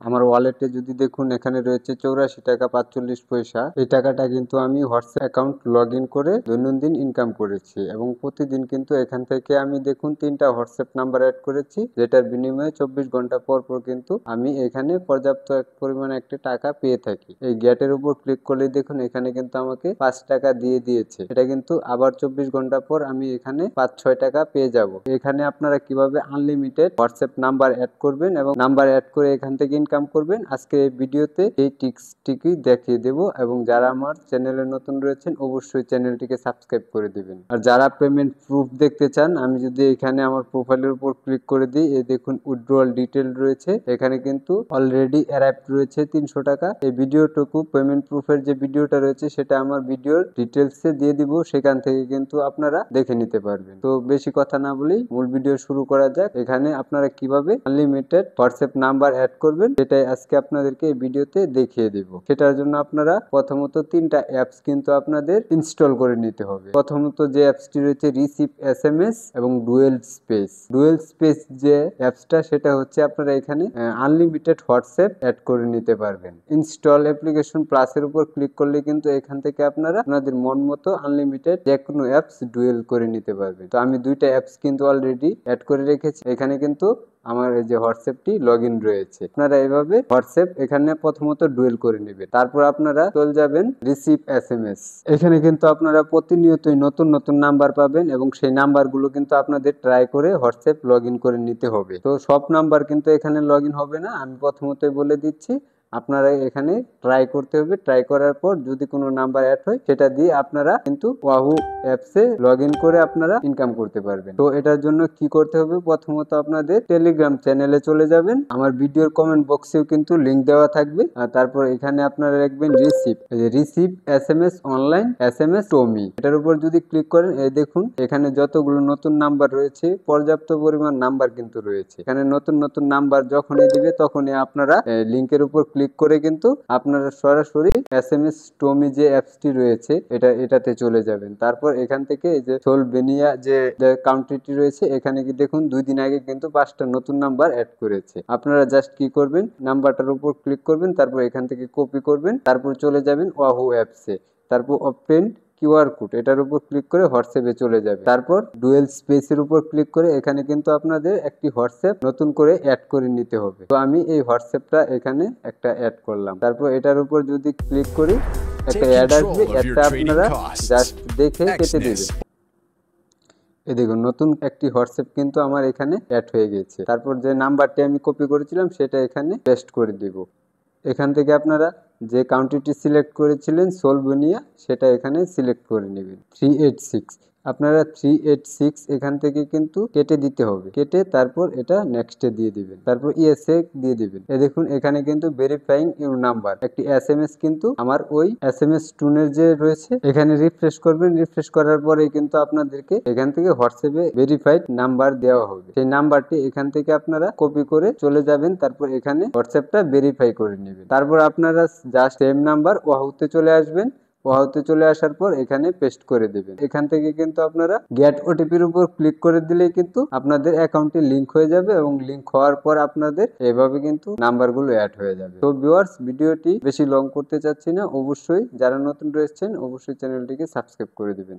আমার ওয়ালেটে যদি দেখুন এখানে রয়েছে 84 টাকা 45 পয়সা। এই টাকাটা কিন্তু আমি হোয়াটসঅ্যাপ অ্যাকাউন্ট লগ ইন করে দৈনন্দিন ইনকাম করেছি এবং প্রতিদিন কিন্তু এখান থেকে আমি দেখুন 3টা হোয়াটসঅ্যাপ নাম্বার অ্যাড করেছি, যেটার বিনিময়ে 24 ঘন্টা পর পর কিন্তু আমি এখানে পর্যাপ্ত পরিমাণে একটি টাকা পেয়ে থাকি। এই গেটের উপর ক্লিক করলে দেখুন এখানে কিন্তু আমাকে 5 টাকা দিয়ে দিয়েছে। এটা কিন্তু আবার 24 ঘন্টা পর আমি এখানে 5-6 টাকা পেয়ে যাব। এখানে আপনারা কিভাবে আনলিমিটেড হোয়াটসঅ্যাপ নাম্বার অ্যাড করবেন এবং নাম্বার অ্যাড করে এখান থেকে ইনকাম করবেন, আজকে এই ভিডিওতে এই টিপসটিকে দেখিয়ে দেব। এবং যারা আমার চ্যানেলে নতুন রয়েছেন অবশ্যই চ্যানেলটিকে সাবস্ক্রাইব করে দিবেন। আর যারা পেমেন্ট প্রুফ দেখতে চান, আমি যদি এখানে আমার প্রোফাইলের উপর ক্লিক করে দিই, এই দেখুন উইথড্রয়াল ডিটেল রয়েছে, এখানে কিন্তু অলরেডি অ্যারাইভড রয়েছে 300 টাকা। এই ভিডিওটুকু পেমেন্ট প্রুফের যে ভিডিওটা রয়েছে সেটা আমার ভিডিওর ডিটেলসে দিয়ে দিব, সেখান থেকে কিন্তু আপনারা দেখে নিতে পারবেন। তো বেশি কথা না বলেই মূল ভিডিও শুরু করা যাক। এখানে আপনারা কিভাবে আনলিমিটেড হোয়াটসঅ্যাপ নাম্বার অ্যাড করবেন সেটাই আজকে আপনাদেরকে এই ভিডিওতে দেখিয়ে দিব। সেটার জন্য আপনারা প্রথমত 3টা অ্যাপস কিন্তু আপনাদের ইনস্টল করে নিতে হবে। প্রথমত যে অ্যাপসটি রয়েছে রিসিভ এসএমএস এবং ডুয়েল স্পেস। ডুয়েল স্পেস যে অ্যাপসটা সেটা হচ্ছে আপনারা এখানে আনলিমিটেড হোয়াটসঅ্যাপ অ্যাড করে নিতে পারবেন। ইনস্টল অ্যাপ্লিকেশন প্লাসের উপর ক্লিক করলে কিন্তু এখান থেকে আপনারা আপনাদের মন মতো আনলিমিটেড যে কোনো অ্যাপস ডুয়েল করে নিতে পারবেন। তো আমি 2টা অ্যাপস কিন্তু অলরেডি অ্যাড করে রেখেছি। এখানে কিন্তু আমার এই যে হোয়াটসঅ্যাপটি লগ ইন রয়েছে। আপনারা এভাবে হোয়াটসঅ্যাপ এখানে প্রথমত ডুয়েল করে নেবেন, তারপর আপনারা চলে যাবেন রিসিভ এসএমএস। এখানে কিন্তু আপনারা প্রতিনিয়তই নতুন নতুন নাম্বার পাবেন এবং সেই নাম্বারগুলো কিন্তু আপনাদের ট্রাই করে হোয়াটসঅ্যাপ লগ ইন করে নিতে হবে। তো সব নাম্বার কিন্তু এখানে লগ ইন হবে না, আমি প্রথমতই বলে দিচ্ছি। আপনারা এখানে ট্রাই করতে হবে, ট্রাই করার পর যদি কোনো নাম্বার অ্যাড হয় সেটা দিয়ে আপনারা কিন্তু ওয়াহু অ্যাপসে লগ ইন করে আপনারা ইনকাম করতে পারবেন। তো এটার জন্য কি করতে হবে, প্রথমত আপনাদের টেলিগ্রাম চ্যানেলে চলে যাবেন। আমার ভিডিওর কমেন্ট বক্সেও কিন্তু লিংক দেওয়া থাকবে। আর তারপর এখানে আপনারা লিখবেন রিসিভ এসএমএস অনলাইন এসএমএস টমি। এটার উপর যদি ক্লিক করেন, এই দেখুন এখানে যতগুলো নতুন নাম্বার রয়েছে পর্যাপ্ত পরিমাণ নাম্বার কিন্তু রয়েছে। এখানে নতুন নতুন নাম্বার যখনই দিবে তখনই আপনারা লিংকের উপর ক্লিক করে কিন্তু আপনারা সরাসরি এসএমএস টমি যে অ্যাপসটি রয়েছে এটাতে চলে যাবেন। তারপর এখান থেকে এই যে সোলভেনিয়া যে কাউন্ট্রিটি রয়েছে, এখানে কি দেখুন 2 দিন আগে কিন্তু 5টা নতুন নাম্বার অ্যাড করেছে। আপনারা জাস্ট কি করবেন, নাম্বারটার উপর ক্লিক করবেন, তারপর এখান থেকে কপি করবেন, তারপর চলে যাবেন ওয়াহু অ্যাপসে, তারপর ওপেন কিউআর কোড এটার উপর ক্লিক করে হোয়াটসঅ্যাপে চলে যাবে। তারপর ডুয়েল স্পেসের উপর ক্লিক করে এখানে কিন্তু আপনাদের একটি হোয়াটসঅ্যাপ নতুন করে অ্যাড করে নিতে হবে। তো আমি এই হোয়াটসঅ্যাপটা এখানে একটা অ্যাড করলাম। তারপর এটার উপর যদি ক্লিক করি একটা অ্যাড আসবে, অ্যাডটা আপনারা জাস্ট দেখে কেটে দেবেন। এই দেখুন নতুন একটি হোয়াটসঅ্যাপ কিন্তু আমার এখানে অ্যাড হয়ে গেছে। তারপর যে নাম্বারটি আমি কপি করেছিলাম সেটা এখানে পেস্ট করে দেব। এখান থেকে আপনারা যে কাউন্ট্রিটি সিলেক্ট করেছিলেন সোলভেনিয়া সেটা এখানে সিলেক্ট করে নেবেন। 386 আপনারা 386 এখান থেকে কিন্তু কেটে দিতে হবে। কেটে তারপর এটা নেক্সটে দিয়ে দিবেন, তারপর ইয়েসে দিয়ে দিবেন। এই দেখুন এখানে কিন্তু ভেরিফাইং ইউর নাম্বার একটি এসএমএস কিন্তু আমার ওই এসএমএস টুনের যে রয়েছে এখানে রিফ্রেশ করবেন। রিফ্রেশ করার পরে কিন্তু আপনাদেরকে এখান থেকে হোয়াটসঅ্যাপে ভেরিফাইড নাম্বার দেওয়া হবে। সেই নাম্বারটি এখান থেকে আপনারা কপি করে চলে যাবেন, তারপর এখানে হোয়াটসঅ্যাপটা ভেরিফাই করে নেবেন। তারপর আপনারা জাস্ট সেম নাম্বার ওয়াহুতে চলে আসবেন। ওয়াহুতে চলে আসার পর এখানে পেস্ট করে দেবেন। এখান থেকে কিন্তু আপনারা গেট ওটিপির উপর ক্লিক করে দিলেই কিন্তু আপনাদের অ্যাকাউন্টে লিংক হয়ে যাবে এবং লিংক হওয়ার পর আপনাদের এভাবে কিন্তু নাম্বারগুলো অ্যাড হয়ে যাবে। তো ভিউয়ার্স, ভিডিওটি বেশি লং করতে চাচ্ছি না, অবশ্যই যারা নতুন রয়েছেন অবশ্যই চ্যানেলটিকে সাবস্ক্রাইব করে দিবেন।